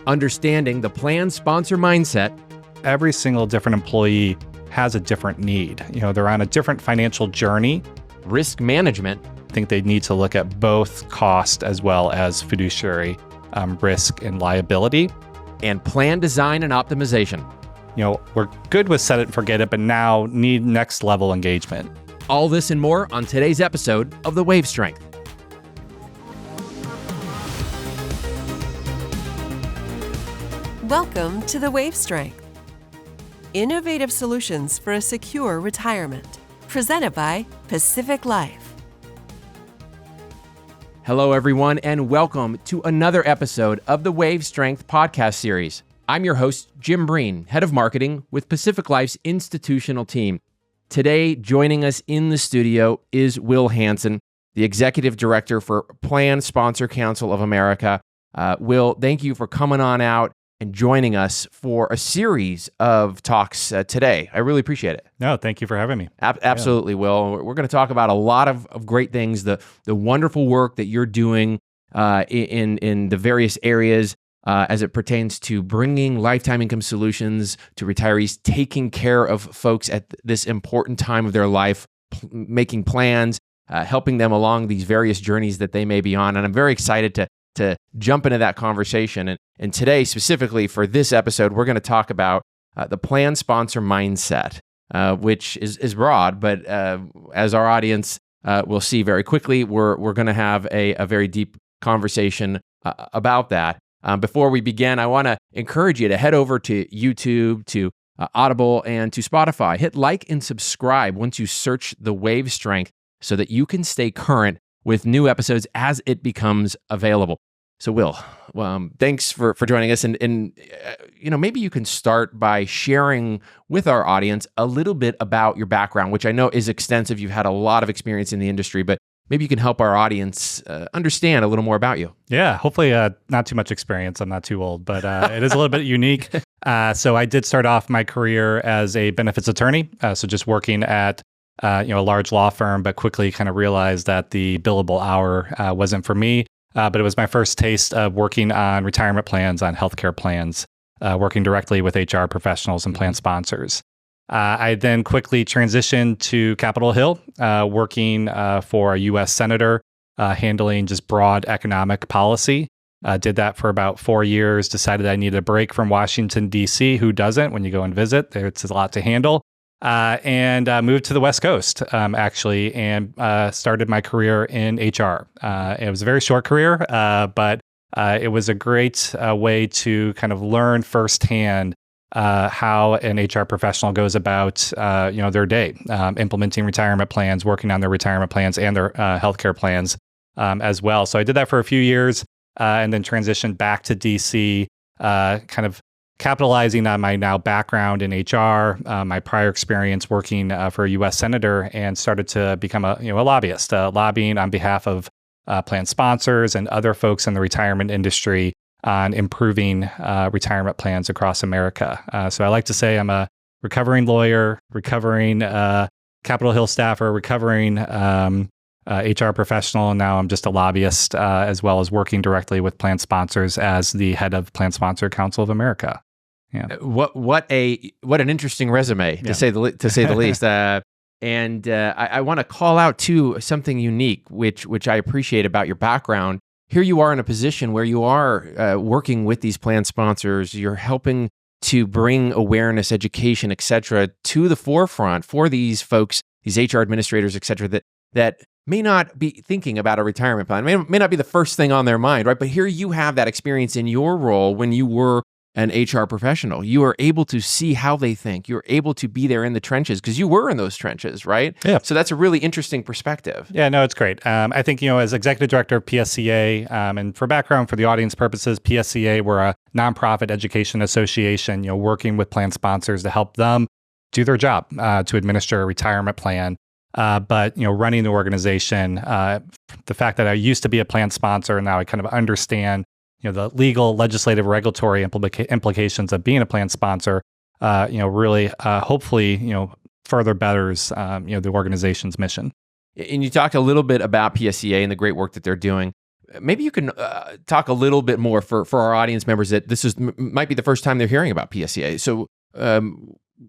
understanding the plan sponsor mindset. Every single different employee has a different need. They're on a different financial journey. Risk management. I think they need to look at both cost as well as fiduciary risk and liability. And plan design and optimization. We're good with set it and forget it, but now need next level engagement. All this and more on today's episode of The Wave Strength. Welcome to The Wave Strength. Innovative solutions for a secure retirement. Presented by Pacific Life. Hello, everyone, and welcome to another episode of the Wave Strength podcast series. I'm your host, Jim Breen, Head of Marketing with Pacific Life's institutional team. Today, joining us in the studio is Will Hansen, the Executive Director for Plan Sponsor Council of America. Will, thank you for coming on out and joining us for a series of talks today. I really appreciate it. No, thank you for having me. Absolutely, Will. We're going to talk about a lot of great things, the wonderful work that you're doing in the various areas as it pertains to bringing lifetime income solutions to retirees, taking care of folks at this important time of their life, making plans, helping them along these various journeys that they may be on. And I'm very excited to jump into that conversation. And today, specifically for this episode, we're going to talk about the plan sponsor mindset, which is broad, but as our audience will see very quickly, we're going to have a very deep conversation about that. Before we begin, I want to encourage you to head over to YouTube, to Audible, and to Spotify. Hit like and subscribe once you search The Wave Strength so that you can stay current with new episodes as it becomes available. So, Will, thanks for joining us. And maybe you can start by sharing with our audience a little bit about your background, which I know is extensive. You've had a lot of experience in the industry, but maybe you can help our audience understand a little more about you. Yeah, hopefully not too much experience. I'm not too old, but it is a little bit unique. So I did start off my career as a benefits attorney. So just working at a large law firm, but quickly kind of realized that the billable hour wasn't for me. But it was my first taste of working on retirement plans, on healthcare plans, working directly with HR professionals and plan sponsors. I then quickly transitioned to Capitol Hill, working for a U.S. senator, handling just broad economic policy. Did that for about 4 years, decided I needed a break from Washington, D.C. Who doesn't when you go and visit? It's a lot to handle. And moved to the West Coast, actually, and started my career in HR. It was a very short career, but it was a great way to kind of learn firsthand how an HR professional goes about, their day, implementing retirement plans, working on their retirement plans and their healthcare plans as well. So I did that for a few years and then transitioned back to DC, kind of capitalizing on my now background in HR, my prior experience working for a U.S. senator, and started to become a lobbyist, lobbying on behalf of plan sponsors and other folks in the retirement industry on improving retirement plans across America. So I like to say I'm a recovering lawyer, recovering Capitol Hill staffer, recovering HR professional, and now I'm just a lobbyist as well as working directly with plan sponsors as the head of Plan Sponsor Council of America. Yeah. What an interesting resume to say the least. And I want to call out too something unique, which I appreciate about your background. Here you are in a position where you are working with these plan sponsors. You're helping to bring awareness, education, et cetera, to the forefront for these folks, these HR administrators, et cetera, that may not be thinking about a retirement plan, may not be the first thing on their mind, right? But here you have that experience in your role when you were an HR professional. You are able to see how they think. You're able to be there in the trenches because you were in those trenches, right? Yeah. So that's a really interesting perspective. Yeah, no, it's great. I think, as executive director of PSCA, and for background, for the audience purposes, PSCA, we're a nonprofit education association, working with plan sponsors to help them do their job, to administer a retirement plan. But running the organization, the fact that I used to be a plan sponsor and now I kind of understand the legal, legislative, regulatory implications of being a plan sponsor, really, hopefully, further betters, the organization's mission. And you talked a little bit about PSCA and the great work that they're doing. Maybe you can talk a little bit more for our audience members that this might be the first time they're hearing about PSCA. So,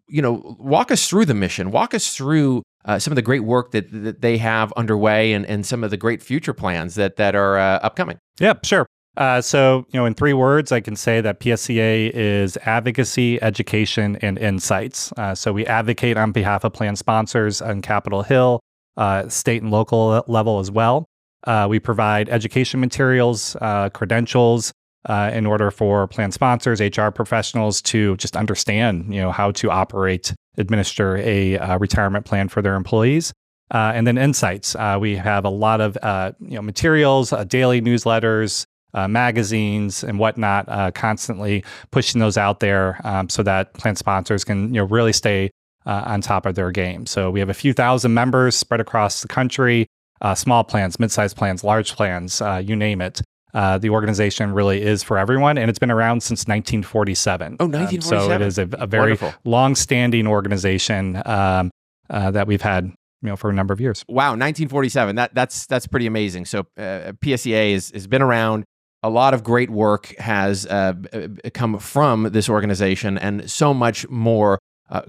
walk us through the mission. Walk us through some of the great work that they have underway and some of the great future plans that are upcoming. Yeah, sure. So, in 3 words, I can say that PSCA is advocacy, education, and insights. So we advocate on behalf of plan sponsors on Capitol Hill, state and local level as well. We provide education materials, credentials, in order for plan sponsors, HR professionals to just understand, how to administer a retirement plan for their employees. And then insights. We have a lot of, materials, daily newsletters, magazines and whatnot, constantly pushing those out there so that plan sponsors can really stay on top of their game. So we have a few thousand members spread across the country, small plans, mid-sized plans, large plans, you name it. The organization really is for everyone, and it's been around since 1947. Oh, 1947. So it is a very long-standing organization that we've had for a number of years. Wow, 1947. That's pretty amazing. So PSCA has been around. A lot of great work has come from this organization, and so much more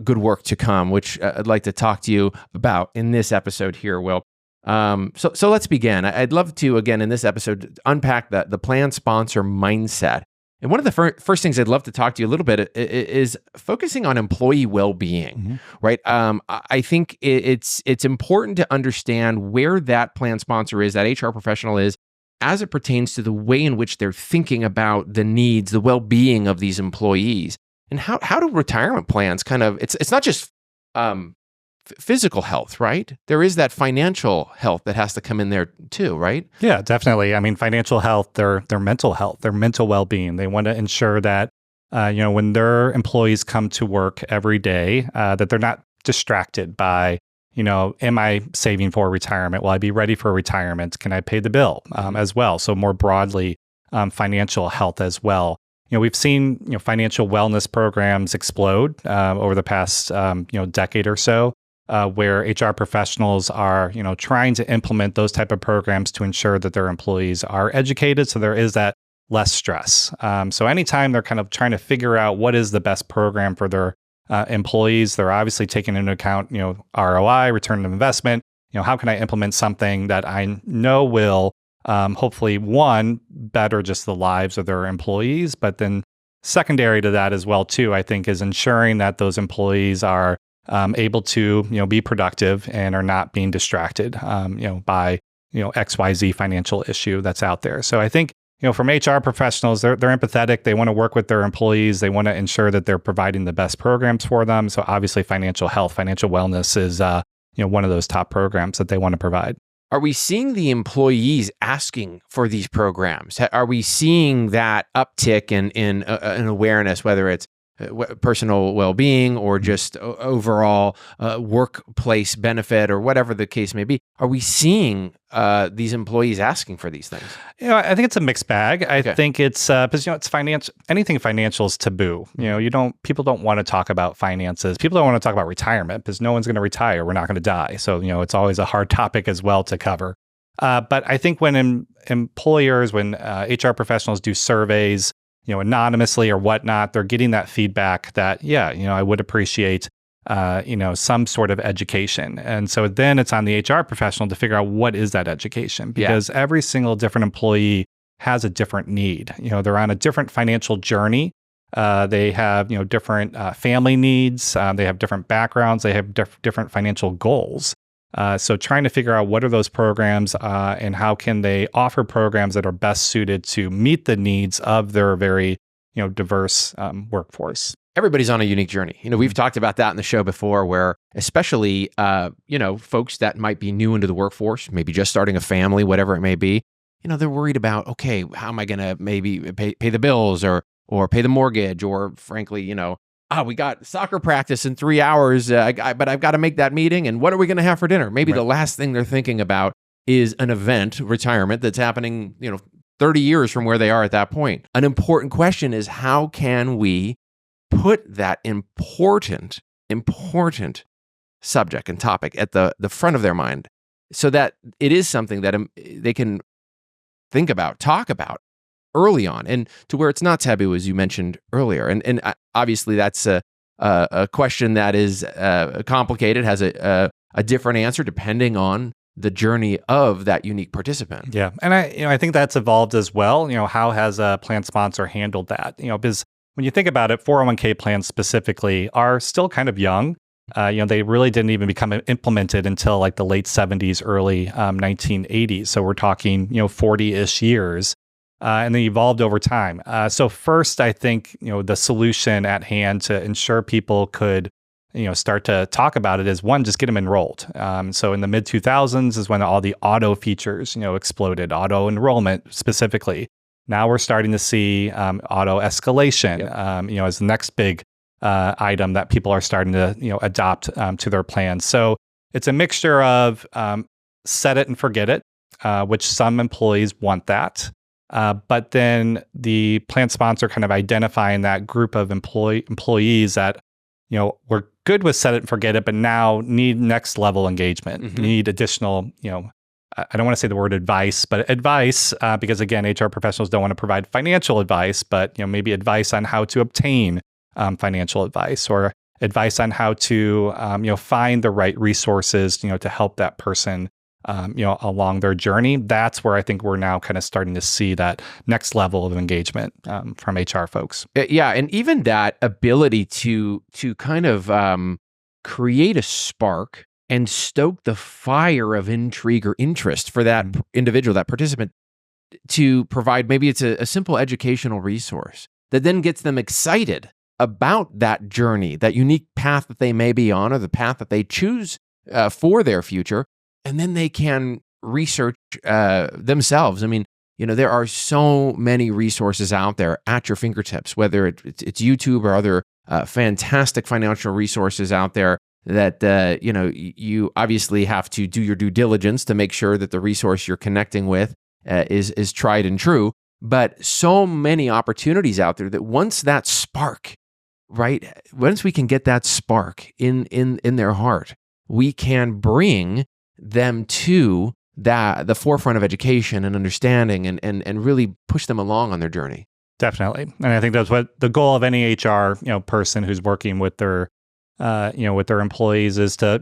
good work to come, which I'd like to talk to you about in this episode here, Will. So let's begin. I'd love to, again, in this episode, unpack the plan sponsor mindset. And one of the first things I'd love to talk to you a little bit is focusing on employee well-being, right? I think it's important to understand where that plan sponsor is, that HR professional is, as it pertains to the way in which they're thinking about the needs, the well-being of these employees. And how do retirement plans it's not just physical health, right? There is that financial health that has to come in there too, right? Yeah, definitely. I mean, financial health, their mental health, their mental well-being. They want to ensure that, when their employees come to work every day, that they're not distracted by, am I saving for retirement? Will I be ready for retirement? Can I pay the bill as well? So more broadly, financial health as well. We've seen, financial wellness programs explode over the past, decade or so, where HR professionals are, trying to implement those type of programs to ensure that their employees are educated. So there is that less stress. So anytime they're kind of trying to figure out what is the best program for their employees, they're obviously taking into account, ROI, return on investment. How can I implement something that I know will hopefully, one, better just the lives of their employees, but then secondary to that as well, too, I think, is ensuring that those employees are able to, be productive and are not being distracted, by, XYZ financial issue that's out there. So I think, from HR professionals, they're empathetic. They want to work with their employees. They want to ensure that they're providing the best programs for them. So obviously, financial health, financial wellness is, one of those top programs that they want to provide. Are we seeing the employees asking for these programs? Are we seeing that uptick in awareness, whether it's personal well-being or just overall workplace benefit or whatever the case may be? Are we seeing these employees asking for these things? I think it's a mixed bag. I think it's because it's finance. Anything financial is taboo. People don't want to talk about finances. People don't want to talk about retirement because no one's going to retire. We're not going to die. So it's always a hard topic as well to cover. But I think when employers, when HR professionals do surveys, anonymously or whatnot, they're getting that feedback that, I would appreciate, some sort of education. And so then it's on the HR professional to figure out what is that education, because every single different employee has a different need. They're on a different financial journey. They have, different family needs. They have different backgrounds. They have different financial goals. So trying to figure out what are those programs and how can they offer programs that are best suited to meet the needs of their very, diverse workforce. Everybody's on a unique journey. We've talked about that in the show before, where especially, folks that might be new into the workforce, maybe just starting a family, whatever it may be, they're worried about, okay, how am I going to maybe pay the bills or pay the mortgage, or frankly, we got soccer practice in 3 hours, but I've got to make that meeting. And what are we going to have for dinner? Maybe the last thing they're thinking about is an event, retirement, that's happening, 30 years from where they are at that point. An important question is, how can we put that important subject and topic at the front of their mind so that it is something that they can think about, talk about early on, and to where it's not taboo, as you mentioned earlier. And obviously, that's a question that is complicated, has a different answer depending on the journey of that unique participant. Yeah, and I think that's evolved as well. How has a plan sponsor handled that? Because when you think about it, 401k plans specifically are still kind of young. They really didn't even become implemented until like the late 70s, early 1980s. So we're talking 40-ish years, and they evolved over time. So first, I think the solution at hand to ensure people could start to talk about it is, one, just get them enrolled. So in the mid 2000s is when all the auto features, exploded, auto enrollment specifically. Now we're starting to see auto escalation, as the next big item that people are starting to, adopt to their plans. So it's a mixture of set it and forget it, which some employees want that. But then the plan sponsor kind of identifying that group of employees that we're good with set it and forget it, but now need next level engagement, need additional, I don't want to say the word advice, but advice, because again, HR professionals don't want to provide financial advice, but maybe advice on how to obtain financial advice, or advice on how to, find the right resources, to help that person, along their journey. That's where I think we're now kind of starting to see that next level of engagement from HR folks. Yeah, and even that ability to kind of create a spark and stoke the fire of intrigue or interest for that individual, that participant, to provide, maybe it's a simple educational resource that then gets them excited about that journey, that unique path that they may be on, or the path that they choose for their future. And then they can research themselves. I mean, there are so many resources out there at your fingertips, whether it's YouTube or other fantastic financial resources out there that, you obviously have to do your due diligence to make sure that the resource you're connecting with is tried and true. But so many opportunities out there that once that spark, right? Once we can get that spark in their heart, we can bring them to the forefront of education and understanding, and really push them along on their journey. Definitely. And I think that's what the goal of any HR, person who's working with their, with their employees is to,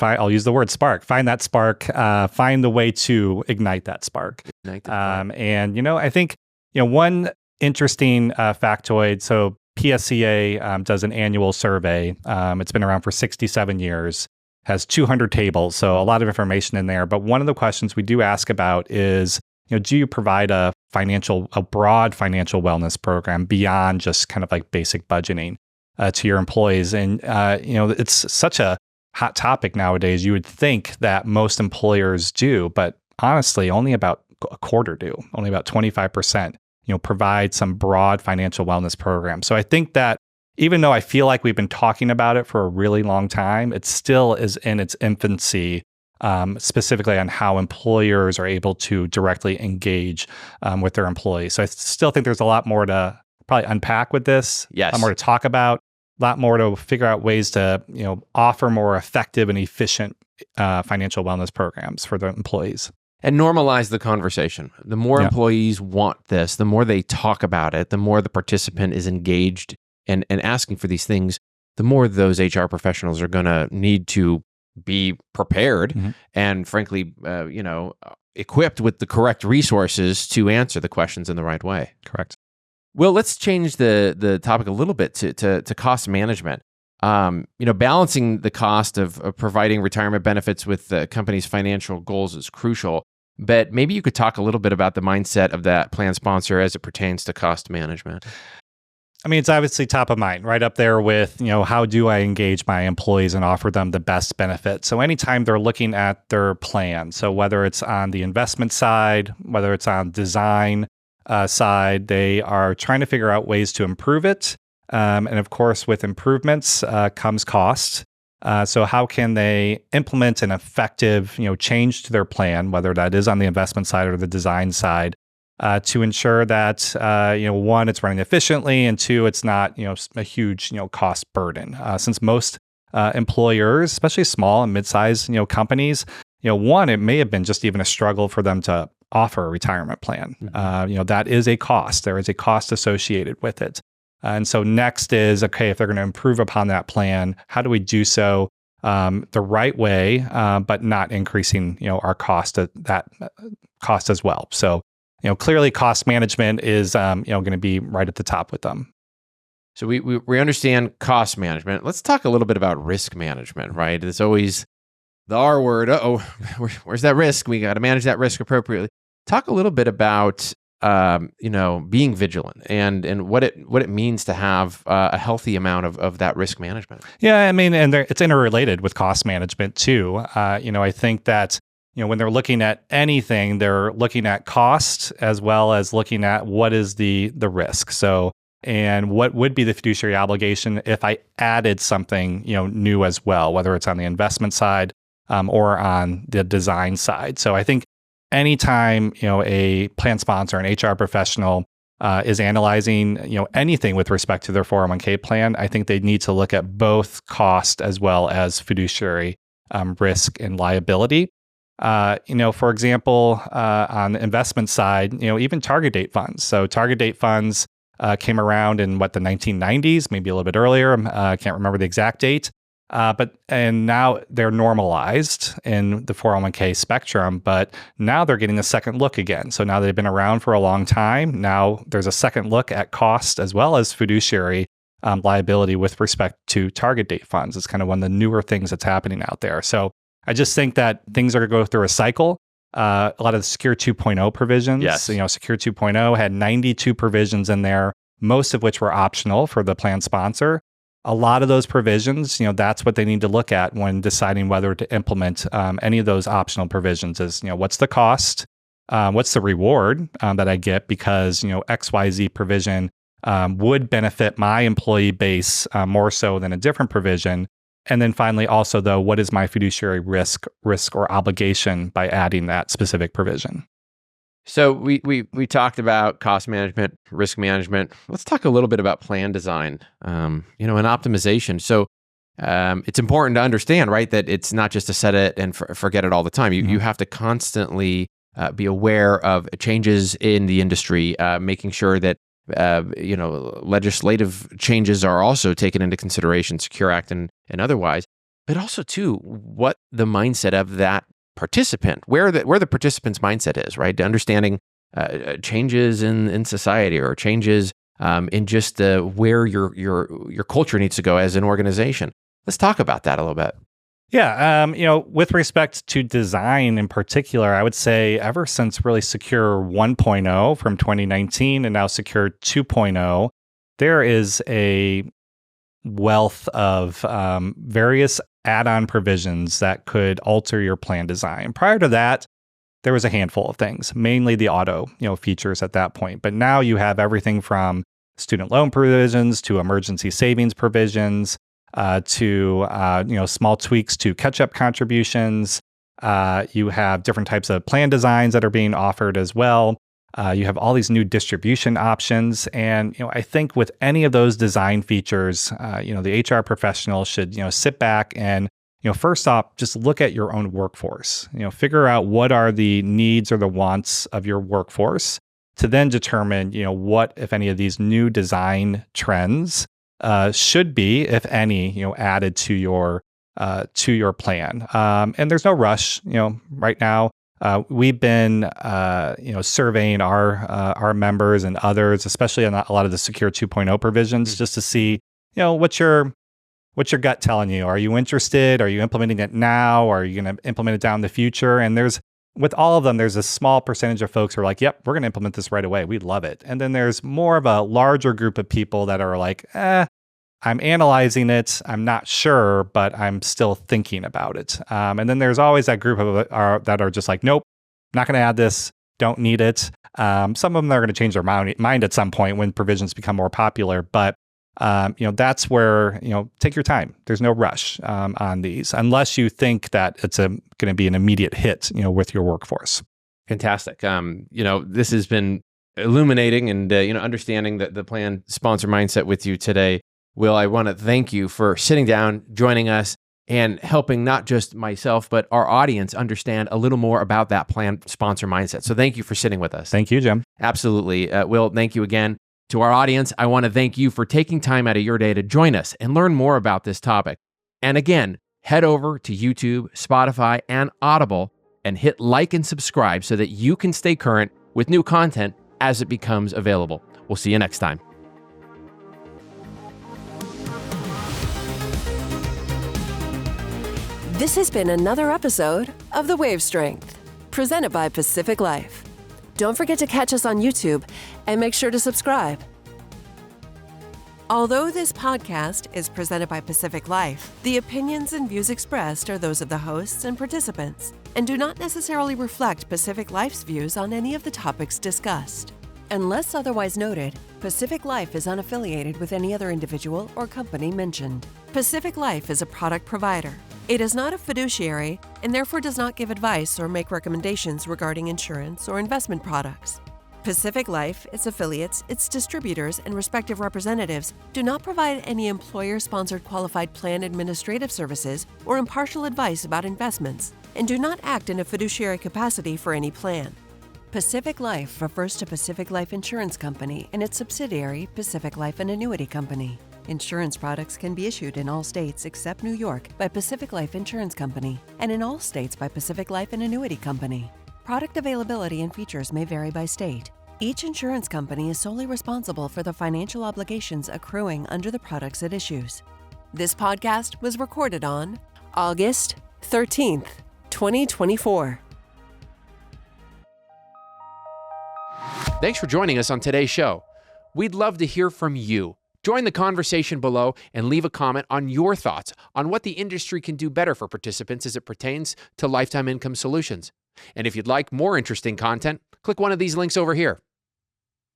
I'll use the word spark, find that spark, find the way to ignite that spark. And, I think, one interesting factoid, so PSCA does an annual survey. It's been around for 67 years. Has 200 tables, so a lot of information in there. But one of the questions we do ask about is, do you provide a broad financial wellness program beyond just kind of like basic budgeting to your employees? And it's such a hot topic nowadays. You would think that most employers do, but honestly, only about a quarter do. Only about 25%, provide some broad financial wellness program. So I think that, even though I feel like we've been talking about it for a really long time, it still is in its infancy, specifically on how employers are able to directly engage with their employees. So I still think there's a lot more to probably unpack with this, yes, a lot more to talk about, a lot more to figure out ways to offer more effective and efficient financial wellness programs for the employees. And normalize the conversation. The more employees want this, the more they talk about it, the more the participant is engaged and asking for these things, the more those HR professionals are going to need to be prepared and, frankly, equipped with the correct resources to answer the questions in the right way. Correct. Well, let's change the topic a little bit to cost management. Balancing the cost of providing retirement benefits with the company's financial goals is crucial. But maybe you could talk a little bit about the mindset of that plan sponsor as it pertains to cost management. I mean, it's obviously top of mind, right up there with, how do I engage my employees and offer them the best benefit? So anytime they're looking at their plan, so whether it's on the investment side, whether it's on design side, they are trying to figure out ways to improve it. And of course, with improvements comes cost. So how can they implement an effective, change to their plan, whether that is on the investment side or the design side, to ensure that, one, it's running efficiently, and two, it's not, a huge, cost burden. Since most employers, especially small and mid-sized, companies, one, it may have been just even a struggle for them to offer a retirement plan. That is a cost. There is a cost associated with it. And so next is, okay, if they're going to improve upon that plan, how do we do so the right way, but not increasing, our cost as well. So, clearly cost management is, going to be right at the top with them. So we understand cost management. Let's talk a little bit about risk management, right? It's always the R word. Where's that risk? We got to manage that risk appropriately. Talk a little bit about being vigilant and what it means to have a healthy amount of that risk management. Yeah, I mean, and it's interrelated with cost management too. I think that when they're looking at anything, they're looking at cost as well as looking at what is the risk. So, and what would be the fiduciary obligation if I added something new as well, whether it's on the investment side or on the design side. So I think anytime a plan sponsor, an HR professional is analyzing anything with respect to their 401k plan, I think they need to look at both cost as well as fiduciary risk and liability. For example, on the investment side, even target date funds. So target date funds came around in the 1990s, maybe a little bit earlier. I can't remember the exact date. And now they're normalized in the 401k spectrum, but now they're getting a second look again. So now they've been around for a long time. Now there's a second look at cost as well as fiduciary liability with respect to target date funds. It's kind of one of the newer things that's happening out there. So I just think that things are going to go through a cycle. A lot of the Secure 2.0 provisions, yes. Secure 2.0 had 92 provisions in there, most of which were optional for the plan sponsor. A lot of those provisions, that's what they need to look at when deciding whether to implement any of those optional provisions is, what's the cost? What's the reward that I get because, XYZ provision would benefit my employee base more so than a different provision. And then finally, also, though, what is my fiduciary risk or obligation by adding that specific provision? So we talked about cost management, risk management. Let's talk a little bit about plan design, and optimization. So it's important to understand, right, that it's not just to set it and forget it all the time. You have to constantly be aware of changes in the industry, making sure that legislative changes are also taken into consideration, Secure Act and otherwise, but also too what the mindset of that participant, where the participant's mindset is, right? Understanding changes in society or changes in just where your culture needs to go as an organization. Let's talk about that a little bit. Yeah, with respect to design in particular, I would say ever since really Secure 1.0 from 2019 and now Secure 2.0, there is a wealth of various add-on provisions that could alter your plan design. Prior to that, there was a handful of things, mainly the auto, features at that point. But now you have everything from student loan provisions to emergency savings provisions, to small tweaks to catch-up contributions. You have different types of plan designs that are being offered as well. You have all these new distribution options. And I think with any of those design features, the HR professional should sit back and first off, just look at your own workforce. Figure out what are the needs or the wants of your workforce to then determine what, if any, of these new design trends should be, if any, added to your plan. And there's no rush. Right now, we've been surveying our members and others, especially on a lot of the Secure 2.0 provisions, just to see what's your gut telling you. Are you interested? Are you implementing it now? Are you going to implement it down in the future? And with all of them, there's a small percentage of folks who are like, yep, we're going to implement this right away. We love it. And then there's more of a larger group of people that are like, I'm analyzing it. I'm not sure, but I'm still thinking about it. And then there's always that group that are just like, nope, not going to add this. Don't need it. Some of them are going to change their mind at some point when provisions become more popular. But that's where, take your time. There's no rush on these, unless you think that it's going to be an immediate hit, with your workforce. Fantastic. This has been illuminating and, understanding the plan sponsor mindset with you today. Will, I want to thank you for sitting down, joining us, and helping not just myself, but our audience understand a little more about that plan sponsor mindset. So thank you for sitting with us. Thank you, Jim. Absolutely. Will, thank you again. To our audience, I want to thank you for taking time out of your day to join us and learn more about this topic. And again, head over to YouTube, Spotify, and Audible and hit like and subscribe so that you can stay current with new content as it becomes available. We'll see you next time. This has been another episode of The Wave Strength, presented by Pacific Life. Don't forget to catch us on YouTube and make sure to subscribe. Although this podcast is presented by Pacific Life, the opinions and views expressed are those of the hosts and participants and do not necessarily reflect Pacific Life's views on any of the topics discussed. Unless otherwise noted, Pacific Life is unaffiliated with any other individual or company mentioned. Pacific Life is a product provider. It is not a fiduciary and therefore does not give advice or make recommendations regarding insurance or investment products. Pacific Life, its affiliates, its distributors, and respective representatives do not provide any employer-sponsored qualified plan administrative services or impartial advice about investments and do not act in a fiduciary capacity for any plan. Pacific Life refers to Pacific Life Insurance Company and its subsidiary, Pacific Life and Annuity Company. Insurance products can be issued in all states except New York by Pacific Life Insurance Company and in all states by Pacific Life and Annuity Company. Product availability and features may vary by state. Each insurance company is solely responsible for the financial obligations accruing under the products it issues. This podcast was recorded on August 13th, 2024. Thanks for joining us on today's show. We'd love to hear from you. Join the conversation below and leave a comment on your thoughts on what the industry can do better for participants as it pertains to lifetime income solutions. And if you'd like more interesting content, click one of these links over here.